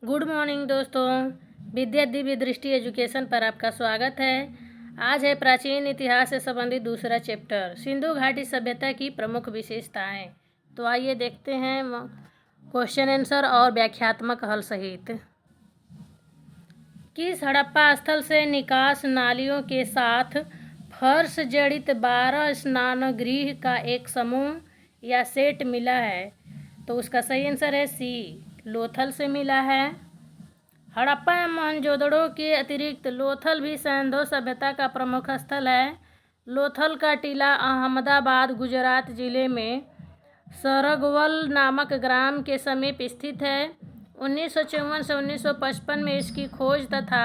Good morning दोस्तों, विद्या दिव्य दृष्टि education पर आपका स्वागत है। आज है प्राचीन इतिहास से संबंधित दूसरा चैप्टर, सिंधु घाटी सभ्यता की प्रमुख विशेषताएं। तो आइए देखते हैं क्वेश्चन आंसर और व्याख्यात्मक हल सहित। किस हड़प्पा स्थल से निकास नालियों के साथ फर्श जड़ित 12 स्नानगृह का एक समूह या सेट मिला है? तो उसका सही आंसर है सी, लोथल से मिला है। हड़प्पा एवं मोहनजोदड़ो के अतिरिक्त लोथल भी सिंधु सभ्यता का प्रमुख स्थल है। लोथल का टीला अहमदाबाद गुजरात जिले में सरगवल नामक ग्राम के समीप स्थित है। 1954 से 1955 में इसकी खोज तथा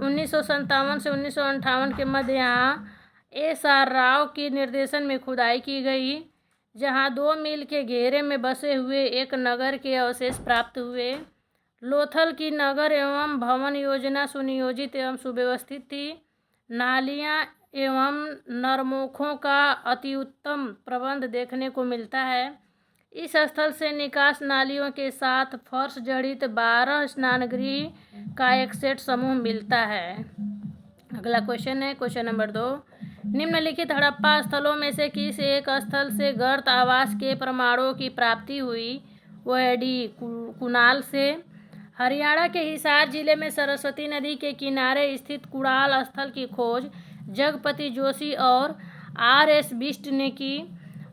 1957 से 1958 के मध्य यहाँ एस.आर. राव के निर्देशन में खुदाई की गई, जहाँ 2 मील के घेरे में बसे हुए एक नगर के अवशेष प्राप्त हुए। लोथल की नगर एवं भवन योजना सुनियोजित एवं सुव्यवस्थित थी। नालियाँ एवं नरमुखों का अति उत्तम प्रबंध देखने को मिलता है। इस स्थल से निकास नालियों के साथ फर्श जड़ित 12 स्नानगृह का एक सेट समूह मिलता है। अगला क्वेश्चन है क्वेश्चन नंबर 2। निम्नलिखित हड़प्पा स्थलों में से किस एक स्थल से गर्त आवास के प्रमाणों की प्राप्ति हुई? वो है डी, कुणाल से। हरियाणा के हिसार जिले में सरस्वती नदी के किनारे स्थित कुणाल स्थल की खोज जगपति जोशी और R.S. बिष्ट ने की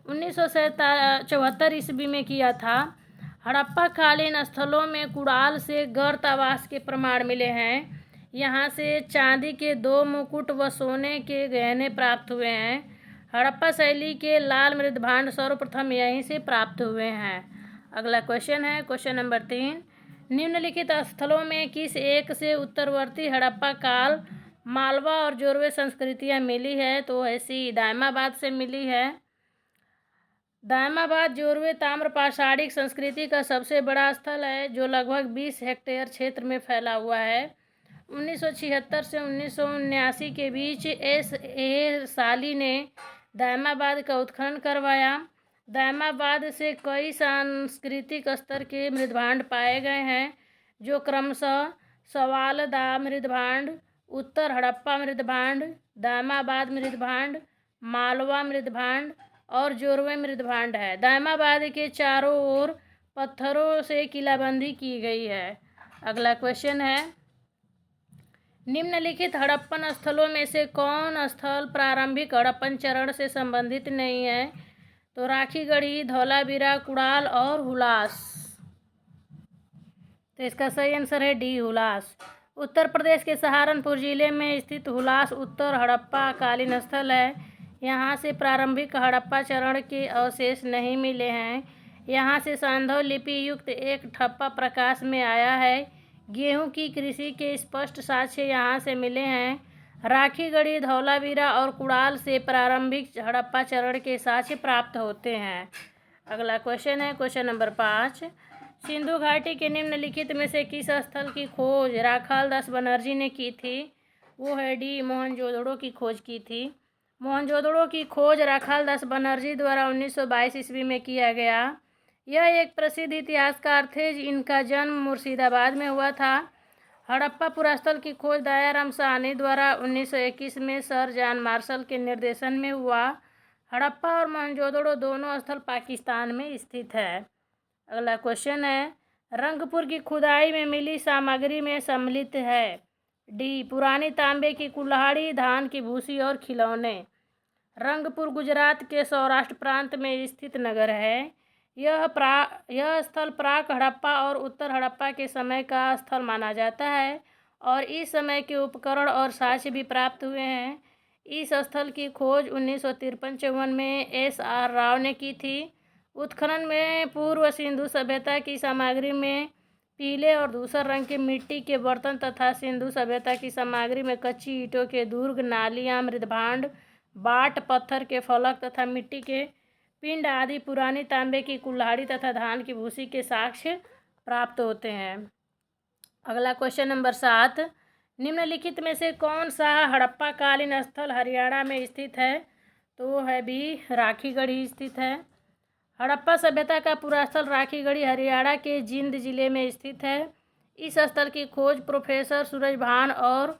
1974 ईस्वी में किया था। हड़प्पा कालीन स्थलों में कुणाल से गर्त आवास के प्रमाण मिले हैं। यहाँ से चांदी के 2 मुकुट व सोने के गहने प्राप्त हुए हैं। हड़प्पा शैली के लाल मृदभांड सर्वप्रथम यहीं से प्राप्त हुए हैं। अगला क्वेश्चन है क्वेश्चन नंबर 3। निम्नलिखित स्थलों में किस एक से उत्तरवर्ती हड़प्पा काल मालवा और जोरवे संस्कृतियाँ मिली है? तो ऐसी दायमाबाद से मिली है। दायमाबाद जोरवे ताम्र पाषाणिक संस्कृति का सबसे बड़ा स्थल है, जो लगभग 20 हेक्टेयर क्षेत्र में फैला हुआ है। 1976 से 1979 के बीच S.A. साली ने दायमाबाद का उत्खनन करवाया। दायमाबाद से कई सांस्कृतिक स्तर के मृदभांड पाए गए हैं, जो क्रमशः सवालदा मृदभांड, उत्तर हड़प्पा मृदभांड, दायमाबाद मृदभांड, मालवा मृदभांड और जोरवे मृदभांड है। दायमाबाद के चारों ओर पत्थरों से किलाबंदी की गई है। अगला क्वेश्चन है, निम्नलिखित हड़प्पन स्थलों में से कौन स्थल प्रारंभिक हड़प्पन चरण से संबंधित नहीं है? तो राखीगढ़ी, धौलावीरा, कुणाल और हुलास। तो इसका सही आंसर है डी, हुलास। उत्तर प्रदेश के सहारनपुर जिले में स्थित हुलास उत्तर हड़प्पा कालीन स्थल है। यहाँ से प्रारंभिक हड़प्पा चरण के अवशेष नहीं मिले हैं। यहाँ से सांधव लिपि युक्त एक ठप्पा प्रकाश में आया है। गेहूं की कृषि के स्पष्ट साक्ष्य यहाँ से मिले हैं। राखीगढ़ी, धौलावीरा और कुणाल से प्रारंभिक हड़प्पा चरण के साक्ष्य प्राप्त होते हैं। अगला क्वेश्चन है क्वेश्चन नंबर 5। सिंधु घाटी के निम्नलिखित में से किस स्थल की खोज राखालदास बनर्जी ने की थी? वो है डी, मोहनजोदड़ो की खोज की थी। मोहनजोदड़ो की खोज राखालदास बनर्जी द्वारा 1922 ईस्वी में किया गया। यह एक प्रसिद्ध इतिहासकार थे, इनका जन्म मुर्शिदाबाद में हुआ था। हड़प्पा पुरास्थल की खोज दयाराम साहनी द्वारा 1921 में सर जॉन मार्शल के निर्देशन में हुआ। हड़प्पा और मोहनजोदड़ो दोनों स्थल पाकिस्तान में स्थित है। अगला क्वेश्चन है, रंगपुर की खुदाई में मिली सामग्री में सम्मिलित है? डी, पुरानी तांबे की कुल्हाड़ी, धान की भूसी और खिलौने। रंगपुर गुजरात के सौराष्ट्र प्रांत में स्थित नगर है। यह स्थल प्राक हड़प्पा और उत्तर हड़प्पा के समय का स्थल माना जाता है और इस समय के उपकरण और साक्ष्य भी प्राप्त हुए हैं। इस स्थल की खोज 1953-54 में S.R. राव ने की थी। उत्खनन में पूर्व सिंधु सभ्यता की सामग्री में पीले और धूसर रंग के मिट्टी के बर्तन तथा सिंधु सभ्यता की सामग्री में कच्ची ईंटों के दुर्ग, नालियाँ, मृदभांड, बाट, पत्थर के फलक तथा मिट्टी के पिंड आदि पुरानी तांबे की कुल्हाड़ी तथा धान की भूसी के साक्ष्य प्राप्त होते हैं। अगला क्वेश्चन नंबर 7। निम्नलिखित में से कौन सा हड़प्पा कालीन स्थल हरियाणा में स्थित है? तो वो है बी, राखीगढ़ी स्थित है। हड़प्पा सभ्यता का पुरास्थल राखीगढ़ी हरियाणा के जींद जिले में स्थित है। इस स्थल की खोज प्रोफेसर सूरजभान और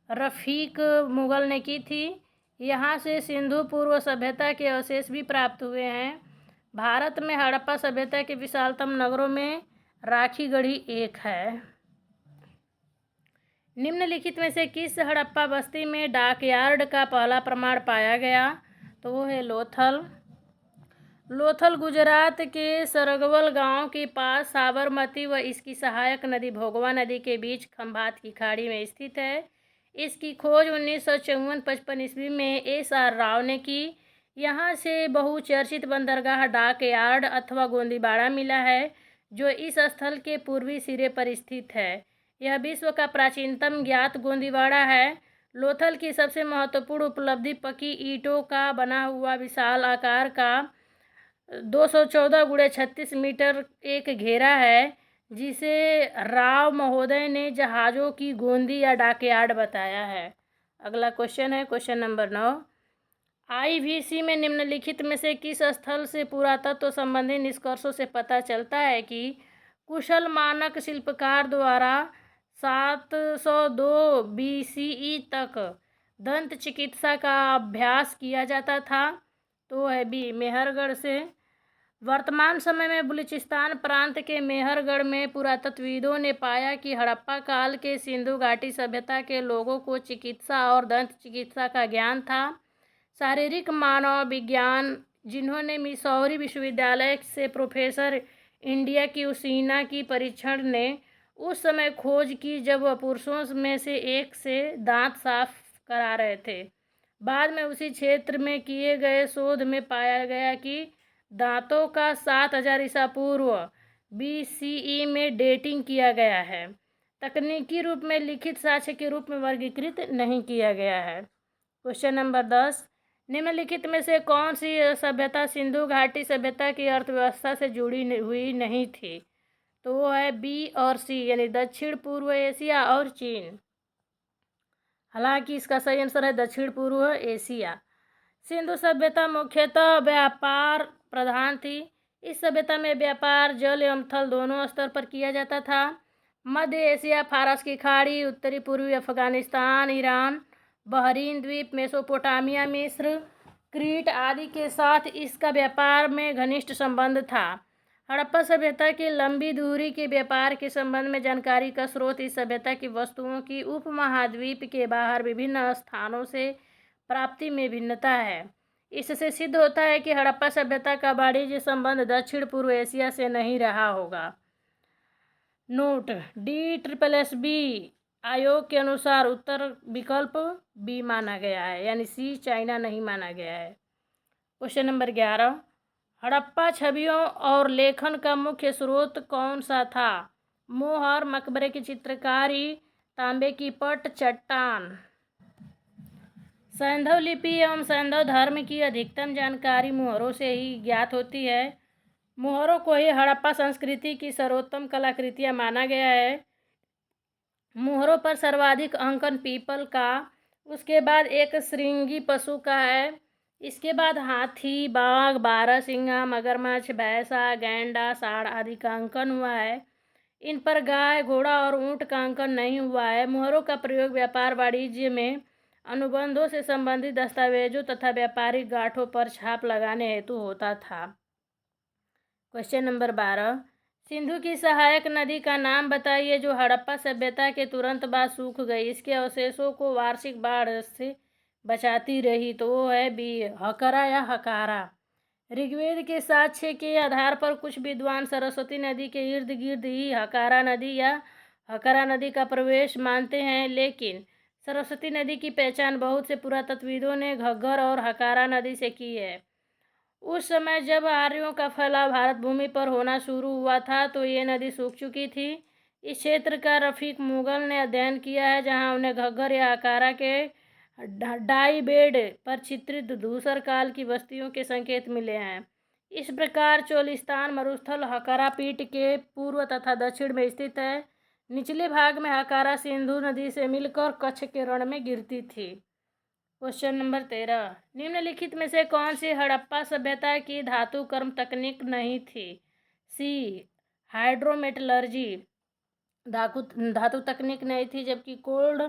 रफीक मुगल ने की थी। यहाँ से सिंधु पूर्व सभ्यता के अवशेष भी प्राप्त हुए हैं। भारत में हड़प्पा सभ्यता के विशालतम नगरों में राखीगढ़ी एक है। निम्नलिखित में से किस हड़प्पा बस्ती में डाकयार्ड का पहला प्रमाण पाया गया? तो वो है लोथल। लोथल गुजरात के सरगवल गांव के पास साबरमती व इसकी सहायक नदी भोगवा नदी के बीच खंभात की खाड़ी में स्थित है। इसकी खोज 1954-55 ईस्वी में एस.आर. राव ने की। यहाँ से बहुचर्चित बंदरगाह डाकयार्ड अथवा गोंदीबाड़ा मिला है, जो इस स्थल के पूर्वी सिरे पर स्थित है। यह विश्व का प्राचीनतम ज्ञात गोंदीबाड़ा है। लोथल की सबसे महत्वपूर्ण उपलब्धि पक्की ईंटों का बना हुआ विशाल आकार का 214 × 36 मीटर एक घेरा है, जिसे राव महोदय ने जहाज़ों की गोंदी या डाकयार्ड बताया है। अगला क्वेश्चन है क्वेश्चन नंबर 9। IVC में निम्नलिखित में से किस स्थल से पुरातत्व संबंधी निष्कर्षों से पता चलता है कि कुशल मानक शिल्पकार द्वारा 702 BCE तक दंत चिकित्सा का अभ्यास किया जाता था? तो है बी मेहरगढ़ से। वर्तमान समय में बलूचिस्तान प्रांत के मेहरगढ़ में पुरातत्वविदों ने पाया कि हड़प्पा काल के सिंधु घाटी सभ्यता के लोगों को चिकित्सा और दंत चिकित्सा का ज्ञान था। शारीरिक मानव विज्ञान, जिन्होंने मिसौरी विश्वविद्यालय से प्रोफेसर इंडिया की उसीना की परीक्षण ने उस समय खोज की जब वह पुरुषों में से एक से दांत साफ करा रहे थे। बाद में उसी क्षेत्र में किए गए शोध में पाया गया कि दांतों का 7000 ईसा पूर्व BCE में डेटिंग किया गया है। तकनीकी रूप में लिखित साक्ष्य के रूप में वर्गीकृत नहीं किया गया है। Question number 10। निम्नलिखित में से कौन सी सभ्यता सिंधु घाटी सभ्यता की अर्थव्यवस्था से जुड़ी हुई नहीं थी? तो वो है बी और सी, यानी दक्षिण पूर्व एशिया और चीन। हालांकि इसका सही आंसर है दक्षिण पूर्व एशिया। सिंधु सभ्यता मुख्यतः व्यापार प्रधान थी। इस सभ्यता में व्यापार जल एवं थल दोनों स्तर पर किया जाता था। मध्य एशिया, फारस की खाड़ी, उत्तरी पूर्वी अफगानिस्तान, ईरान, बहरीन द्वीप, मेसोपोटामिया, मिस्र, क्रीट आदि के साथ इसका व्यापार में घनिष्ठ संबंध था। हड़प्पा सभ्यता की लंबी दूरी के व्यापार के संबंध में जानकारी का स्रोत इस सभ्यता की वस्तुओं की उपमहाद्वीप के बाहर विभिन्न स्थानों से प्राप्ति में भिन्नता है। इससे सिद्ध होता है कि हड़प्पा सभ्यता का वाणिज्य संबंध दक्षिण पूर्व एशिया से नहीं रहा होगा। नोट: DSSB आयोग के अनुसार उत्तर विकल्प बी माना गया है, यानी सी चाइना नहीं माना गया है। Question number 11। हड़प्पा छवियों और लेखन का मुख्य स्रोत कौन सा था? मोहर, मकबरे की चित्रकारी, तांबे की पट, चट्टान। सैंधव लिपि एवं सैंधव धर्म की अधिकतम जानकारी मुहरों से ही ज्ञात होती है। मुहरों को ही हड़प्पा संस्कृति की सर्वोत्तम कलाकृतियाँ माना गया है। मुहरों पर सर्वाधिक अंकन पीपल का, उसके बाद एक श्रृंगी पशु का है, इसके बाद हाथी, बाघ, बारहसिंगा, मगरमच्छ, भैंसा, गैंडा, सांड आदि का अंकन हुआ है। इन पर गाय, घोड़ा और ऊंट का अंकन नहीं हुआ है। मुहरों का प्रयोग व्यापार वाणिज्य में अनुबंधों से संबंधित दस्तावेजों तथा व्यापारिक गांठों पर छाप लगाने हेतु होता था। Question number 12। सिंधु की सहायक नदी का नाम बताइए जो हड़प्पा सभ्यता के तुरंत बाद सूख गई, इसके अवशेषों को वार्षिक बाढ़ से बचाती रही। तो वो है बी हकरा या हकारा। ऋग्वेद के साक्ष्य के आधार पर कुछ विद्वान सरस्वती नदी के इर्द गिर्द ही हकारा नदी या हकरा नदी का प्रवेश मानते हैं, लेकिन सरस्वती नदी की पहचान बहुत से पुरातत्वविदों ने घग्गर और हकारा नदी से की है। उस समय जब आर्यों का फैलाव भारत भूमि पर होना शुरू हुआ था तो ये नदी सूख चुकी थी। इस क्षेत्र का रफीक मुगल ने अध्ययन किया है, जहां उन्हें घग्गर या हकारा के डाई बेड पर चित्रित धूसर काल की बस्तियों के संकेत मिले हैं। इस प्रकार चोलिस्तान मरुस्थल हकारा पीठ के पूर्व तथा दक्षिण में स्थित है। निचले भाग में हकारा सिंधु नदी से मिलकर कच्छ के रण में गिरती थी। Question number 13। निम्नलिखित में से कौन सी हड़प्पा सभ्यता की धातु कर्म तकनीक नहीं थी? सी हाइड्रोमेटलर्जी। धातु तकनीक नहीं थी, जबकि कोल्ड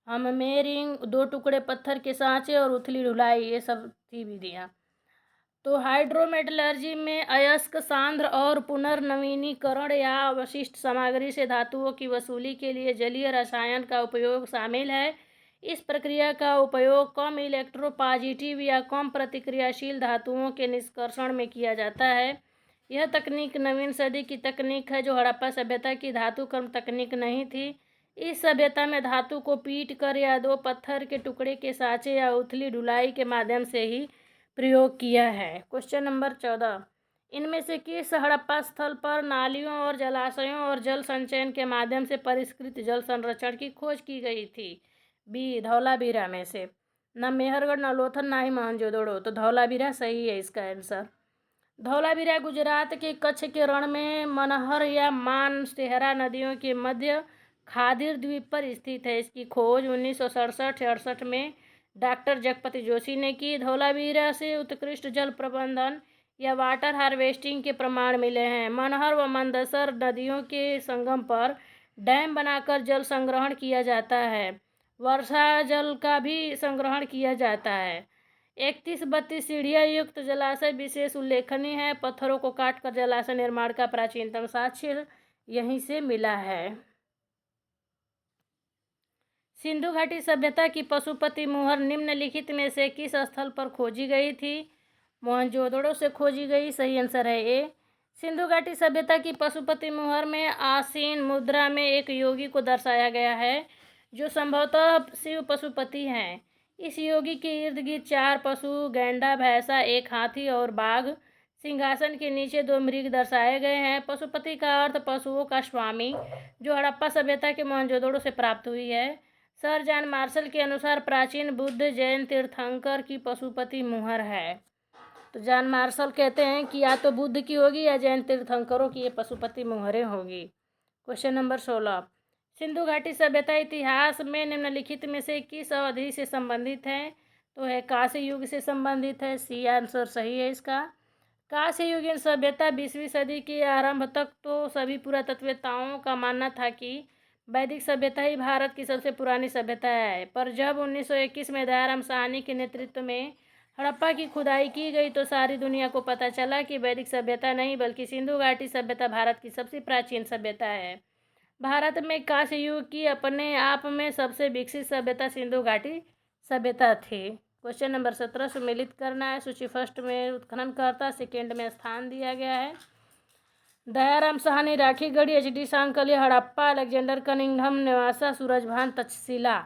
हैमरिंग, 2 टुकड़े पत्थर के सांचे और उथली ढुलाई ये सब थी विधियाँ। तो हाइड्रोमेटलर्जी में अयस्क सांद्र और पुनर्नवीनीकरण या अवशिष्ट सामग्री से धातुओं की वसूली के लिए जलीय रसायन का उपयोग शामिल है। इस प्रक्रिया का उपयोग कम इलेक्ट्रोपॉजिटिव या कम प्रतिक्रियाशील धातुओं के निष्कर्षण में किया जाता है। यह तकनीक नवीन सदी की तकनीक है, जो हड़प्पा सभ्यता की धातु कर्म तकनीक नहीं थी। इस सभ्यता में धातु को पीट कर या 2 पत्थर के टुकड़े के सांचे या उथली ढुलाई के माध्यम से ही प्रयोग किया है। क्वेश्चन नंबर 14, इनमें से किस हड़प्पा स्थल पर नालियों और जलाशयों और जल संचयन के माध्यम से परिष्कृत जल संरक्षण की खोज की गई थी? बी, धौलावीरा में से। न मेहरगढ़, न लोथल, ना ही मोहनजोदड़ो। तो धौलावीरा सही है इसका आंसर। धौलावीरा गुजरात के कच्छ के रण में मनहर या मानसेहरा नदियों के मध्य खादिर द्वीप पर स्थित है। इसकी खोज 1967-68 में डॉक्टर जगपति जोशी ने की। धौलावीरा से उत्कृष्ट जल प्रबंधन या वाटर हार्वेस्टिंग के प्रमाण मिले हैं। मनहर व मंदसर नदियों के संगम पर डैम बनाकर जल संग्रहण किया जाता है। वर्षा जल का भी संग्रहण किया जाता है। 31-32 सीढ़ियाँ युक्त जलाशय विशेष उल्लेखनीय है। पत्थरों को काटकर जलाशय निर्माण का प्राचीनतम साक्ष्य यहीं से मिला है। सिंधु घाटी सभ्यता की पशुपति मुहर निम्नलिखित में से किस स्थल पर खोजी गई थी? मोहनजोदड़ो से खोजी गई। सही आंसर है ए। सिंधु घाटी सभ्यता की पशुपति मुहर में आसीन मुद्रा में एक योगी को दर्शाया गया है, जो संभवतः शिव पशुपति हैं। इस योगी के इर्द गिर्द 4 पशु, गैंडा, भैंसा, एक हाथी और बाघ, सिंहासन के नीचे 2 मृग दर्शाए गए हैं। पशुपति का अर्थ पशुओं का स्वामी, जो हड़प्पा सभ्यता के मोहनजोदड़ो से प्राप्त हुई है। सर जॉन मार्शल के अनुसार प्राचीन बुद्ध जैन तीर्थंकर की पशुपति मुहर है। तो जॉन मार्शल कहते हैं कि या तो बुद्ध की होगी या जैन तीर्थंकरों की ये पशुपति मुहरें होगी। क्वेश्चन नंबर 16, सिंधु घाटी सभ्यता इतिहास में निम्नलिखित में से किस अवधि से संबंधित है? तो है कांस्य युग से संबंधित है। सी आंसर सही है इसका। कांस्य युगीन सभ्यता 20वीं सदी के आरंभ तक तो सभी पुरातत्ववेत्ताओं का मानना था कि वैदिक सभ्यता ही भारत की सबसे पुरानी सभ्यता है, पर जब 1921 में दयाराम साहनी के नेतृत्व में हड़प्पा की खुदाई की गई तो सारी दुनिया को पता चला कि वैदिक सभ्यता नहीं बल्कि सिंधु घाटी सभ्यता भारत की सबसे प्राचीन सभ्यता है। भारत में कांस्य युग की अपने आप में सबसे विकसित सभ्यता सिंधु घाटी सभ्यता थी। क्वेश्चन नंबर 17 सुमेलित करना है। सूची फर्स्ट में उत्खननकर्ता, सेकेंड में स्थान दिया गया है। Dayaram Sahni, Rakhigarhi, HD Sankalia, Harappa, Alexander Cunningham, Nevasa, Surajbhan, Taxila.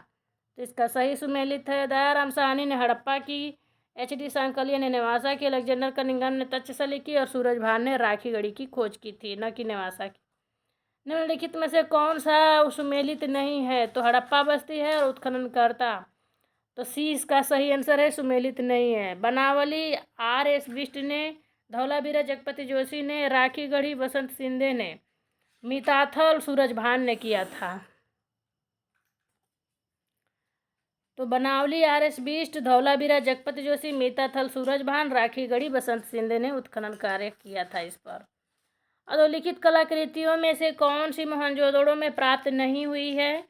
तो इसका सही सुमेलित है। दयाराम साहनी ने हड़प्पा की, HD सांकलिया ने नेवासा की, अलेक्जेंडर कनिंघम ने तक्षशिला की और सूरजभान ने राखीगढ़ी की खोज की थी, न कि नेवासा की। निम्नलिखित में से कौन सा सुमेलित नहीं है? तो हड़प्पा बस्ती है और उत्खननकर्ता। तो सी इसका सही आंसर है, सुमेलित नहीं है। बनावली RS बिष्ट ने, धौलावीरा जगपति जोशी ने, राखीगढ़ी बसंत सिंधे ने, मिताथल सूरजभान ने किया था। तो बनावली RS बिष्ट, धौलावीरा जगपति जोशी, मिताथल सूरजभान, राखीगढ़ी बसंत सिंधे ने उत्खनन कार्य किया था इस पर। अधोलिखित कलाकृतियों में से कौन सी मोहनजोदड़ो में प्राप्त नहीं हुई है?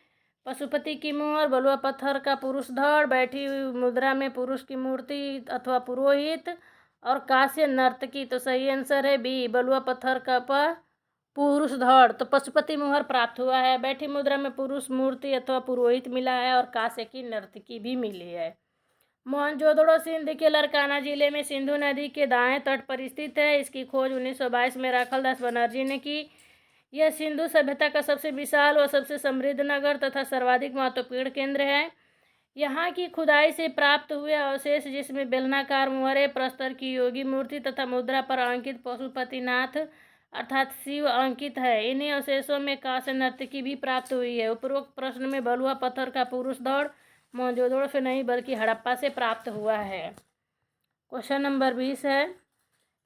पशुपति की मुहर, बलुआ पत्थर का पुरुष धड़, बैठी हुई मुद्रा में पुरुष की मूर्ति अथवा पुरोहित और कांस्य नर्तकी। तो सही आंसर है बी, बलुआ पत्थर का पुरुष धड़। तो पशुपति मुहर प्राप्त हुआ है, बैठी मुद्रा में पुरुष मूर्ति अथवा पुरोहित मिला है और कांस्य की नर्तकी भी मिली है। मोहनजोदड़ो सिंध के लरकाना जिले में सिंधु नदी के दाएं तट पर स्थित है। इसकी खोज 1922 में राखलदास बनर्जी ने की। यह सिंधु सभ्यता का सबसे विशाल व सबसे समृद्ध नगर तथा सर्वाधिक महत्वपूर्ण केंद्र है। यहाँ की खुदाई से प्राप्त हुए अवशेष, जिसमें बेलनाकार मुहरें, प्रस्तर की योगी मूर्ति तथा मुद्रा पर अंकित पशुपतिनाथ अर्थात शिव अंकित है। इन्हीं अवशेषों में कांस्य नर्तकी भी प्राप्त हुई है। उपरोक्त प्रश्न में बलुआ पत्थर का पुरुष धड़ मोहनजोदड़ो से नहीं बल्कि हड़प्पा से प्राप्त हुआ है। क्वेश्चन नंबर 20 है,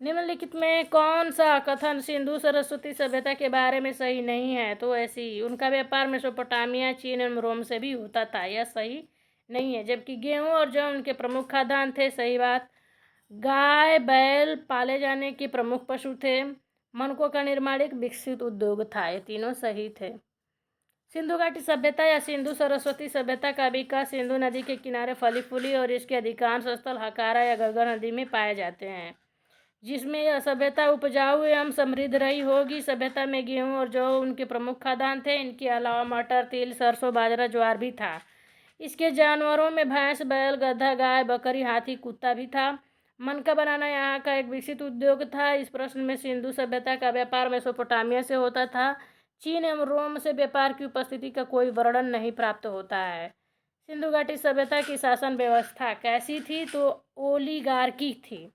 निम्नलिखित में कौन सा कथन सिंधु सरस्वती सभ्यता के बारे में सही नहीं है? तो ऐसी, उनका व्यापार मेसोपोटामिया, चीन एवं रोम से भी होता था, यह सही नहीं है। जबकि गेहूं और जौ उनके प्रमुख खाद्यान्न थे, सही बात। गाय बैल पाले जाने के प्रमुख पशु थे। मनकों का निर्माण एक विकसित उद्योग था, ये तीनों सही थे। सिंधु घाटी सभ्यता या सिंधु सरस्वती सभ्यता का विकास सिंधु नदी के किनारे फली फूली और इसके अधिकांश स्थल हकारा या घग्गर नदी में पाए जाते हैं, जिसमें यह सभ्यता उपजाऊ एवं समृद्ध रही होगी। सभ्यता में गेहूं और जौ उनके प्रमुख खाद्यान्न थे। इनके अलावा मटर, तिल, सरसों, बाजरा, ज्वार भी था। इसके जानवरों में भैंस, बैल, गधा, गाय, बकरी, हाथी, कुत्ता भी था। मनका बनाना यहाँ का एक विकसित उद्योग था। इस प्रश्न में सिंधु सभ्यता का व्यापार मेसोपोटामिया से होता था। चीन एवं रोम से व्यापार की उपस्थिति का कोई वर्णन नहीं प्राप्त होता है। सिंधु घाटी सभ्यता की शासन व्यवस्था कैसी थी? तो ओलिगार्की थी।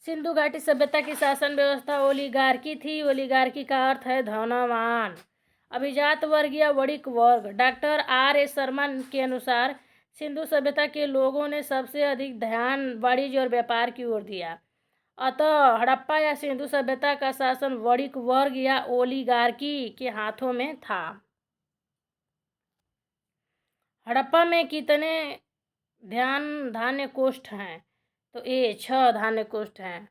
सिंधु घाटी सभ्यता की शासन व्यवस्था ओलिगार्की थी। ओलिगार्की का अर्थ है धनवान। अभिजात वर्ग या वणिक वर्ग। Doctor R.S. शर्मा के अनुसार सिंधु सभ्यता के लोगों ने सबसे अधिक ध्यान वाणिज्य और व्यापार की ओर दिया। अतः हड़प्पा या सिंधु सभ्यता का शासन वणिक वर्ग या ओलिगार्की के हाथों में था। हड़प्पा में कितने धान्य कोष्ठ हैं? तो 6 धान्य कोष्ठ हैं।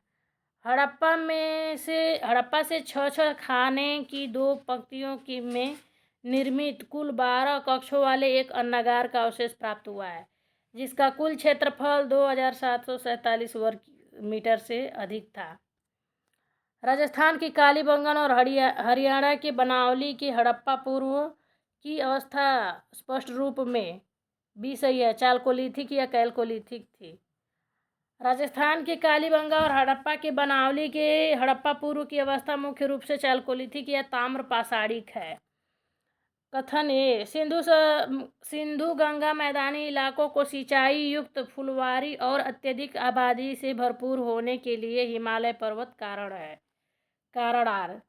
हड़प्पा से 6 खाने की 2 पंक्तियों की में निर्मित कुल 12 कक्षों वाले एक अन्नागार का अवशेष प्राप्त हुआ है, जिसका कुल क्षेत्रफल 2747 वर्ग मीटर से अधिक था। राजस्थान की कालीबंगन और हरियाणा के बनावली की हड़प्पा पूर्व की अवस्था स्पष्ट रूप में भी सही है, चालकोलिथिक या कैलकोलिथिक थी। राजस्थान के कालीबंगा और हड़प्पा के बनावली के हड़प्पा पूर्व की अवस्था मुख्य रूप से चालकोलिथिक या ताम्र पाषाणिक है। कथन ए सिंधु गंगा मैदानी इलाकों को सिंचाई युक्त फुलवारी और अत्यधिक आबादी से भरपूर होने के लिए हिमालय पर्वत कारण आर,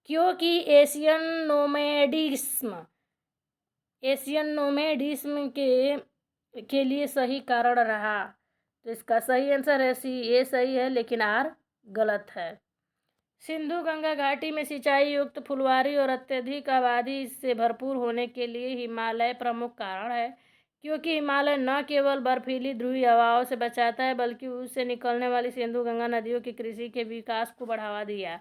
क्योंकि एशियन नोमैडिज्म के लिए सही कारण रहा। तो इसका सही आंसर है सी। ए सही है लेकिन आर गलत है। सिंधु गंगा घाटी में सिंचाई युक्त फुलवारी और अत्यधिक आबादी से भरपूर होने के लिए हिमालय प्रमुख कारण है, क्योंकि हिमालय न केवल बर्फीली ध्रुवीय हवाओं से बचाता है बल्कि उससे निकलने वाली सिंधु गंगा नदियों की कृषि के विकास को बढ़ावा दिया।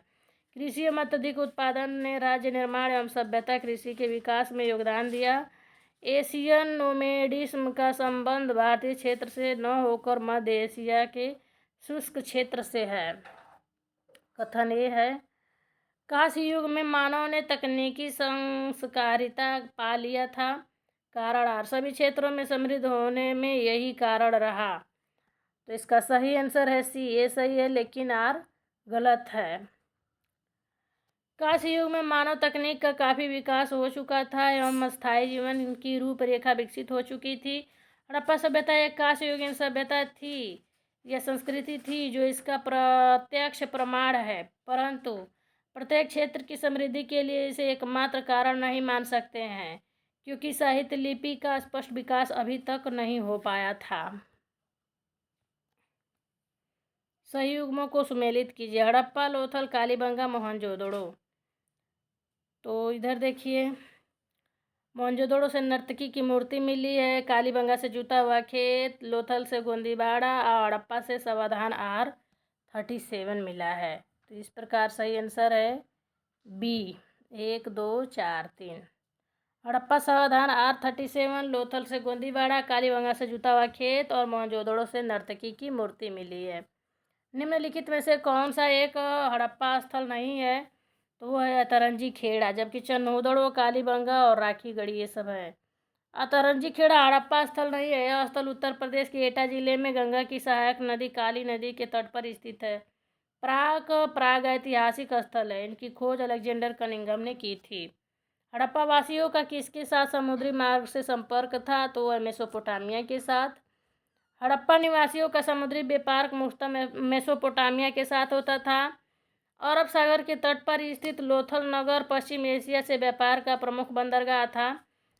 कृषि एवं अत्यधिक उत्पादन ने राज्य निर्माण एवं सभ्यता कृषि के विकास में योगदान दिया। एशियन नोमैडिज्म का संबंध भारतीय क्षेत्र से न होकर मध्य एशिया के शुष्क क्षेत्र से है। कथन ये है, कांस्य युग में मानव ने तकनीकी संस्कारिता पा लिया था। कारण आर, सभी क्षेत्रों में समृद्ध होने में यही कारण रहा। तो इसका सही आंसर है सी। ए सही है लेकिन आर गलत है। कांस्य युग में मानव तकनीक का काफ़ी विकास हो चुका था एवं स्थायी जीवन की रूपरेखा विकसित हो चुकी थी। हड़प्पा सभ्यता एक कांस्य युगीन सभ्यता थी या संस्कृति थी जो इसका प्रत्यक्ष प्रमाण है, परंतु प्रत्येक क्षेत्र की समृद्धि के लिए इसे एकमात्र कारण नहीं मान सकते हैं, क्योंकि साहित्य लिपि का स्पष्ट विकास अभी तक नहीं हो पाया था। सही युग्मों को सुमेलित कीजिए। हड़प्पा, लोथल, कालीबंगा, मोहनजोदड़ो। तो इधर देखिए, मोहनजोदड़ो से नर्तकी की मूर्ति मिली है, कालीबंगा से जूता हुआ खेत, लोथल से गोंदीबाड़ा और हड़प्पा से समाधान R37 मिला है। तो इस प्रकार सही आंसर है बी, 1 2 4 3। हड़प्पा समाधान R37, लोथल से गोंदीबाड़ा, कालीबंगा से जूता हुआ खेत और मोहनजोदड़ो से नर्तकी की मूर्ति मिली है। निम्नलिखित में से कौन सा एक हड़प्पा स्थल नहीं है? तो वो है अतरंजी खेड़ा, जबकि चन्होदड़ो, कालीबंगा और राखी गढ़ी ये सब है। अतरंजी खेड़ा हड़प्पा स्थल नहीं है। यह स्थल उत्तर प्रदेश के एटा जिले में गंगा की सहायक नदी काली नदी के तट पर स्थित है। प्रागैतिहासिक स्थल है। इनकी खोज अलेक्जेंडर कनिंघम ने की थी। हड़प्पा वासियों का किसके साथ समुद्री मार्ग से संपर्क था? तो वह मेसोपोटामिया के साथ। हड़प्पा निवासियों का समुद्री व्यापार मुख्यतः मेसोपोटामिया के साथ होता था। अरब सागर के तट पर स्थित लोथल नगर पश्चिम एशिया से व्यापार का प्रमुख बंदरगाह था।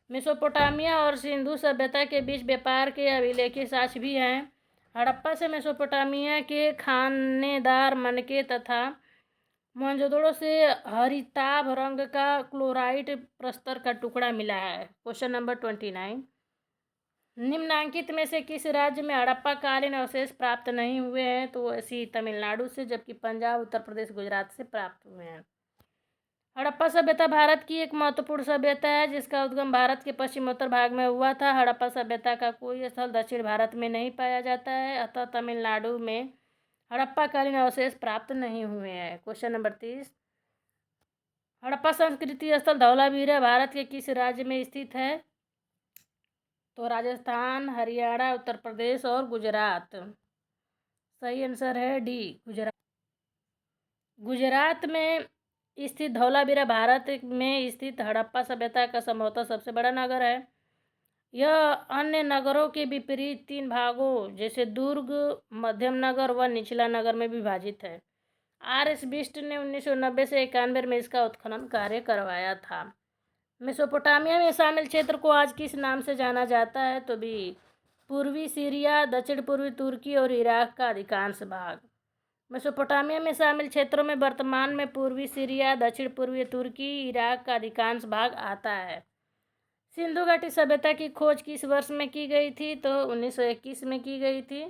मेसोपोटामिया और सिंधु सभ्यता के बीच व्यापार के अभिलेखीय साक्ष्य भी हैं। हड़प्पा से मेसोपोटामिया के खानेदार मनके तथा मोहनजोदड़ो से हरिताभ रंग का क्लोराइट प्रस्तर का टुकड़ा मिला है। क्वेश्चन नंबर 29, निम्नांकित में से किस राज्य में हड़प्पा कालीन अवशेष प्राप्त नहीं हुए हैं? तो ऐसी तमिलनाडु से, जबकि पंजाब, उत्तर प्रदेश, गुजरात से प्राप्त हुए हैं। हड़प्पा सभ्यता भारत की एक महत्वपूर्ण सभ्यता है जिसका उद्गम भारत के पश्चिमोत्तर भाग में हुआ था। हड़प्पा सभ्यता का कोई स्थल दक्षिण भारत में नहीं पाया जाता है, अतः तमिलनाडु में हड़प्पाकालीन अवशेष प्राप्त नहीं हुए हैं। क्वेश्चन नंबर 30, हड़प्पा संस्कृति स्थल धौलावीरा भारत के किस राज्य में स्थित है? तो राजस्थान, हरियाणा, उत्तर प्रदेश और गुजरात। सही आंसर है डी, गुजरात। गुजरात में स्थित धौलावीरा भारत में स्थित हड़प्पा सभ्यता का संभवतः सबसे बड़ा नगर है। यह अन्य नगरों के विपरीत 3 भागों जैसे दुर्ग, मध्यम नगर व निचला नगर में विभाजित है। R.S. बिष्ट ने 1990 से 91 में इसका उत्खनन कार्य करवाया था। मेसोपोटामिया में शामिल क्षेत्र को आज किस नाम से जाना जाता है? तो भी पूर्वी सीरिया, दक्षिण पूर्वी तुर्की और इराक का अधिकांश भाग। मेसोपोटामिया में शामिल क्षेत्रों में वर्तमान में पूर्वी सीरिया, दक्षिण पूर्वी तुर्की, इराक का अधिकांश भाग आता है। सिंधु घाटी सभ्यता की खोज किस वर्ष में की गई थी? तो 1921 में की गई थी।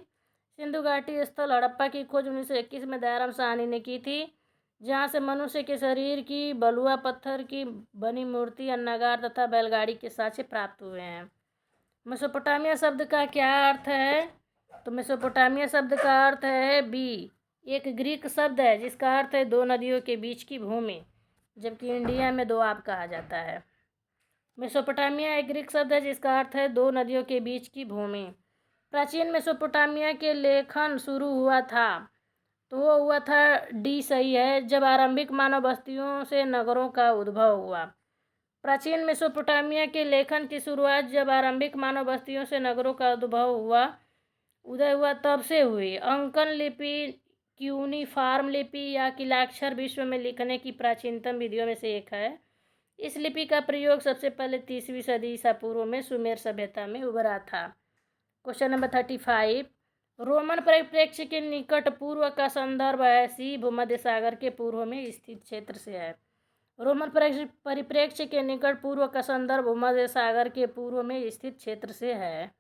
सिंधु घाटी स्थल हड़प्पा की खोज 1921 में दयाराम साहनी ने की थी, जहां से मनुष्य के शरीर की बलुआ पत्थर की बनी मूर्ति, अन्नागार तथा बैलगाड़ी के साक्ष्य प्राप्त हुए हैं। मेसोपोटामिया शब्द का क्या अर्थ है? तो मेसोपोटामिया शब्द का अर्थ है बी, एक ग्रीक शब्द है जिसका अर्थ है 2 नदियों के बीच की भूमि, जबकि इंडिया में दोआब कहा जाता है। मेसोपोटामिया एक ग्रीक शब्द है जिसका अर्थ है 2 नदियों के बीच की भूमि। प्राचीन मेसोपोटामिया के लेखन शुरू हुआ था, तो वो हुआ था डी, सही है, जब आरंभिक मानव बस्तियों से नगरों का उद्भव हुआ। प्राचीन मेसोपोटामिया के लेखन की शुरुआत जब आरंभिक मानव बस्तियों से नगरों का उदय हुआ तब से हुई। अंकन लिपि, क्यूनिफॉर्म लिपि या किलाक्षर विश्व में लिखने की प्राचीनतम विधियों में से एक है। इस लिपि का प्रयोग सबसे पहले 30वीं सदी ईसा पूर्व में सुमेर सभ्यता में उभरा था। क्वेश्चन नंबर 35, रोमन परिप्रेक्ष्य के निकट पूर्व का संदर्भ है सी, भूमध्य सागर के पूर्व में स्थित क्षेत्र से है। रोमन परिप्रेक्ष्य के निकट पूर्व का संदर्भ भूमध्य सागर के पूर्व में स्थित क्षेत्र से है।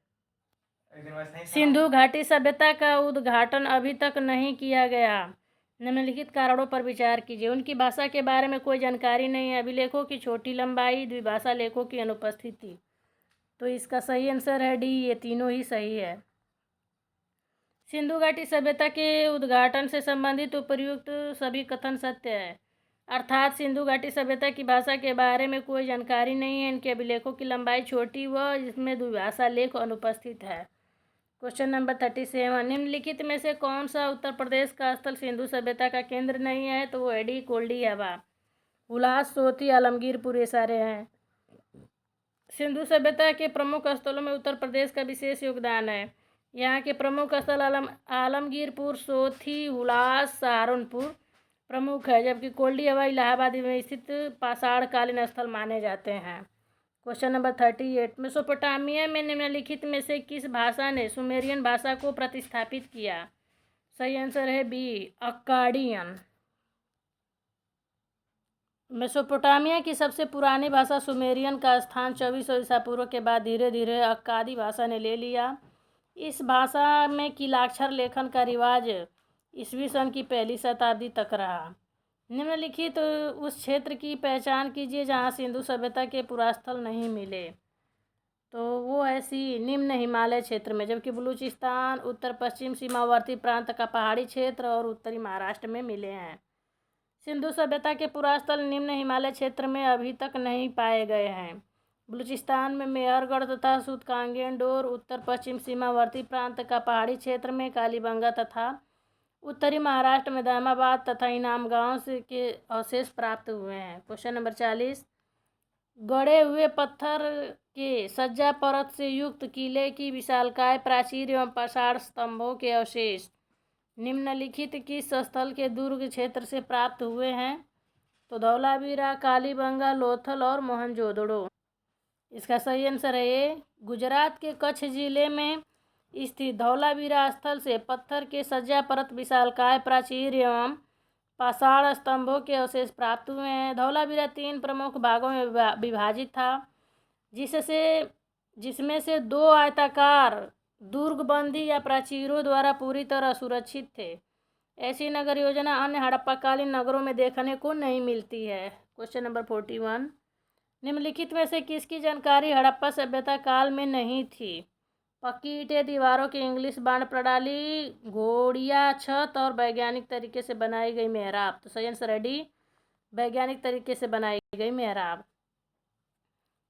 सिंधु घाटी सभ्यता का उद्घाटन अभी तक नहीं किया गया। निम्नलिखित कारणों पर विचार कीजिए। उनकी भाषा के बारे में कोई जानकारी नहीं है, अभिलेखों की छोटी लंबाई, द्विभाषा लेखों की अनुपस्थिति। तो इसका सही आंसर है डी, ये तीनों ही सही है। सिंधु घाटी सभ्यता के उद्घाटन से संबंधित उपर्युक्त सभी कथन सत्य है, अर्थात सिंधु घाटी सभ्यता की भाषा के बारे में कोई जानकारी नहीं है, इनके अभिलेखों की लंबाई छोटी व इसमें द्विभाषा लेख अनुपस्थित है। क्वेश्चन नंबर 37, निम्नलिखित में से कौन सा उत्तर प्रदेश का स्थल सिंधु सभ्यता का केंद्र नहीं है? तो वो एडी, कोल्डी, हवा, हुलास, सोती, आलमगीरपुर, ये सारे हैं। सिंधु सभ्यता के प्रमुख स्थलों में उत्तर प्रदेश का विशेष योगदान है। यहाँ के प्रमुख स्थल आलमगीरपुर, सोथी, हुलास, सहारनपुर प्रमुख है, जबकि कोल्डी, हवा इलाहाबाद में स्थित पाषाणकालीन स्थल माने जाते हैं। क्वेश्चन नंबर 38, मेसोपोटामिया में निम्नलिखित में से किस भाषा ने सुमेरियन भाषा को प्रतिस्थापित किया? सही आंसर है बी, अक्काडियन। मेसोपोटामिया की सबसे पुरानी भाषा सुमेरियन का स्थान 2400 ईसा पूर्व के बाद धीरे धीरे अक्कादी भाषा ने ले लिया। इस भाषा में किलाक्षर लेखन का रिवाज ईस्वी सन की पहली शताब्दी तक रहा। निम्नलिखित उस क्षेत्र की पहचान कीजिए जहाँ सिंधु सभ्यता के पुरास्थल नहीं मिले। तो वो है सी, निम्न हिमालय क्षेत्र में, जबकि बलूचिस्तान, उत्तर पश्चिम सीमावर्ती प्रांत का पहाड़ी क्षेत्र और उत्तरी महाराष्ट्र में मिले हैं। सिंधु सभ्यता के पुरास्थल निम्न हिमालय क्षेत्र में अभी तक नहीं पाए गए हैं। बलूचिस्तान में मेहरगढ़ तथा सूतकांगेंडोर, उत्तर पश्चिम सीमावर्ती प्रांत का पहाड़ी क्षेत्र में कालीबंगा तथा उत्तरी महाराष्ट्र में दामाबाद तथा इनाम गांव से के अवशेष प्राप्त हुए हैं। क्वेश्चन नंबर 40, गड़े हुए पत्थर के सज्जा परत से युक्त किले की विशालकाय प्राचीर एवं पाषाण स्तंभों के अवशेष निम्नलिखित किस स्थल के दुर्ग क्षेत्र से प्राप्त हुए हैं? तो धौलावीरा, कालीबंगा, लोथल और मोहनजोदड़ो। इसका सही आंसर है ये, गुजरात के कच्छ जिले में स्थित धौलावीरा स्थल से पत्थर के सज्जा परत, विशालकाय प्राचीर एवं पाषाण स्तंभों के अवशेष प्राप्त हुए हैं। धौलावीरा 3 प्रमुख भागों में विभाजित था, जिसमें से 2 आयताकार दुर्गबंदी या प्राचीरों द्वारा पूरी तरह सुरक्षित थे। ऐसी नगर योजना अन्य हड़प्पाकालीन नगरों में देखने को नहीं मिलती है। क्वेश्चन नंबर 41, निम्नलिखित में से किसकी जानकारी हड़प्पा सभ्यता काल में नहीं थी? पक्की ईंटें, दीवारों की इंग्लिश बाण प्रणाली, घोड़िया छत और वैज्ञानिक तरीके से बनाई गई मेहराब। तो सही आंसर है डी, वैज्ञानिक तरीके से बनाई गई मेहराब।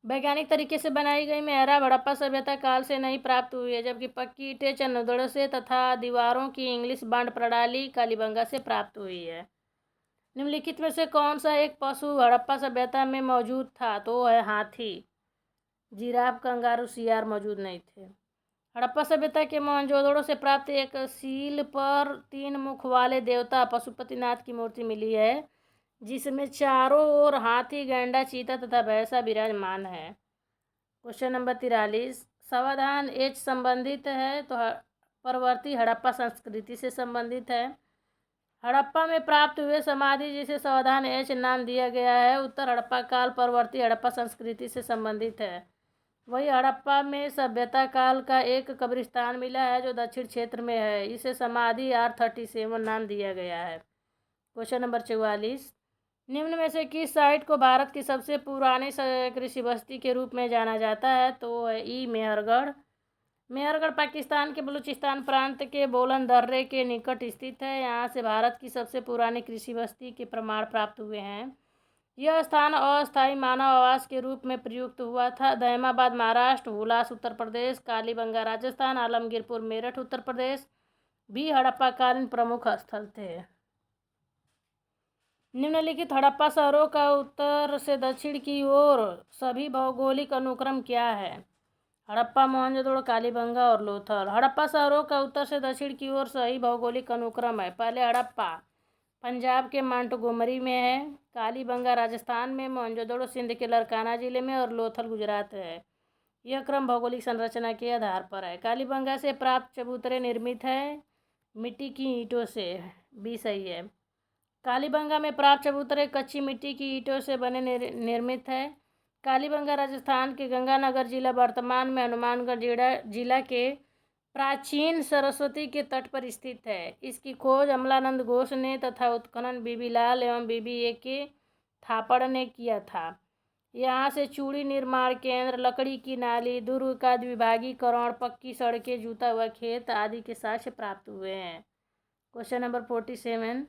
वैज्ञानिक तरीके से बनाई गई मेहराब हड़प्पा सभ्यता काल से नहीं प्राप्त हुई है, जबकि पक्की ईंटें चंदोड़ से तथा दीवारों की इंग्लिश बाण प्रणाली कालीबंगा से प्राप्त हुई है। निम्नलिखित में से कौन सा एक पशु हड़प्पा सभ्यता में मौजूद था? तो है हाथी। जिराफ, कंगारू, सियार मौजूद नहीं थे। हड़प्पा सभ्यता के मोहनजोदड़ो से प्राप्त एक सील पर 3 मुख वाले देवता पशुपतिनाथ की मूर्ति मिली है, जिसमें चारों ओर हाथी, गैंडा, चीता तथा भैंसा विराजमान है। क्वेश्चन नंबर 43, समाधान एच संबंधित है तो परवर्ती हड़प्पा संस्कृति से संबंधित है। हड़प्पा में प्राप्त हुए समाधि जिसे समाधान एच नाम दिया गया है, उत्तर हड़प्पा काल परवर्ती हड़प्पा संस्कृति से संबंधित है। वही हड़प्पा में सभ्यता काल का एक कब्रिस्तान मिला है जो दक्षिण क्षेत्र में है, इसे समाधि R37 नाम दिया गया है। क्वेश्चन नंबर 44, निम्न में से किस साइट को भारत की सबसे पुरानी कृषि बस्ती के रूप में जाना जाता है? तो है ई मेहरगढ़। मेहरगढ़ पाकिस्तान के बलूचिस्तान प्रांत के बोलन दर्रे के निकट स्थित है। यहाँ से भारत की सबसे पुरानी कृषि बस्ती के प्रमाण प्राप्त हुए हैं। यह स्थान अस्थायी मानव आवास के रूप में प्रयुक्त हुआ था। दहमाबाद महाराष्ट्र, हुलास उत्तर प्रदेश, कालीबंगा राजस्थान, आलमगीरपुर मेरठ उत्तर प्रदेश भी हड़प्पाकालीन प्रमुख स्थल थे। निम्नलिखित हड़प्पा शहरों का उत्तर से दक्षिण की ओर सभी भौगोलिक अनुक्रम क्या है? हड़प्पा, मोहनजोदड़ो, कालीबंगा और लोथल। हड़प्पा शहरों का उत्तर से दक्षिण की ओर सही भौगोलिक अनुक्रम है। पहले हड़प्पा पंजाब के मोंटगोमरी में है, कालीबंगा राजस्थान में, मोहनजोदड़ो सिंध के लरकाना जिले में और लोथल गुजरात है। यह क्रम भौगोलिक संरचना के आधार पर है। कालीबंगा से प्राप्त चबूतरे निर्मित है मिट्टी की ईंटों से, भी सही है। कालीबंगा में प्राप्त चबूतरे कच्ची मिट्टी की ईंटों से बने निर्मित है। कालीबंगा राजस्थान के गंगानगर जिला वर्तमान में हनुमानगढ़ जिला के प्राचीन सरस्वती के तट पर स्थित है। इसकी खोज अमलानंद घोष ने तथा उत्खनन बीबी लाल एवं बीबी ए.के. थापड़ ने किया था। यहाँ से चूड़ी निर्माण केंद्र, लकड़ी की नाली, दुर्ग का द्विभागीकरण, पक्की सड़कें, जूता हुआ खेत आदि के साक्ष्य प्राप्त हुए हैं। क्वेश्चन नंबर 47,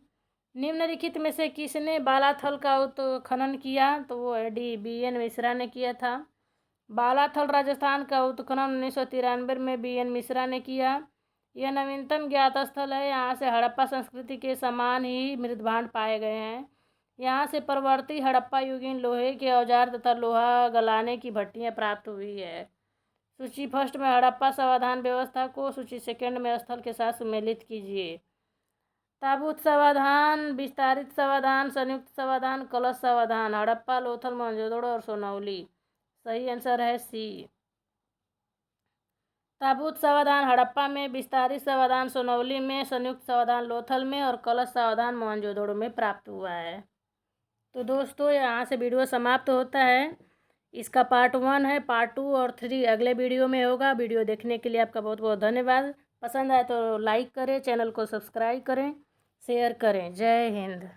निम्नलिखित में से किसने बालाथल का उत्खनन किया? तो वो है डी, B.N. मिश्रा ने किया था। बालाथल राजस्थान का उत्खनन 1993 में B.N. मिश्रा ने किया। यह नवीनतम ज्ञात स्थल है। यहाँ से हड़प्पा संस्कृति के समान ही मृदभांड पाए गए हैं। यहाँ से परवर्ती हड़प्पा युगीन लोहे के औजार तथा लोहा गलाने की भट्टियाँ प्राप्त हुई है। सूची फर्स्ट में हड़प्पा समाधान व्यवस्था को, सूची सेकंड में स्थल के साथ सुमेलित कीजिए। ताबूत समाधान, विस्तारित समाधान, संयुक्त समाधान, कलश समाधान। हड़प्पा, लोथल, मोहनजोदड़ो और सोनौली। सही आंसर है सी। ताबूत समाधान हड़प्पा में, विस्तारित समाधान सोनौली में, संयुक्त समाधान लोथल में और कलश समाधान मोहनजोदड़ो में प्राप्त हुआ है। तो दोस्तों यहाँ से वीडियो समाप्त होता है। इसका पार्ट 1 है, पार्ट 2 और 3 अगले वीडियो में होगा। वीडियो देखने के लिए आपका बहुत बहुत धन्यवाद। पसंद आए तो लाइक करें, चैनल को सब्सक्राइब करें, शेयर करें। जय हिंद।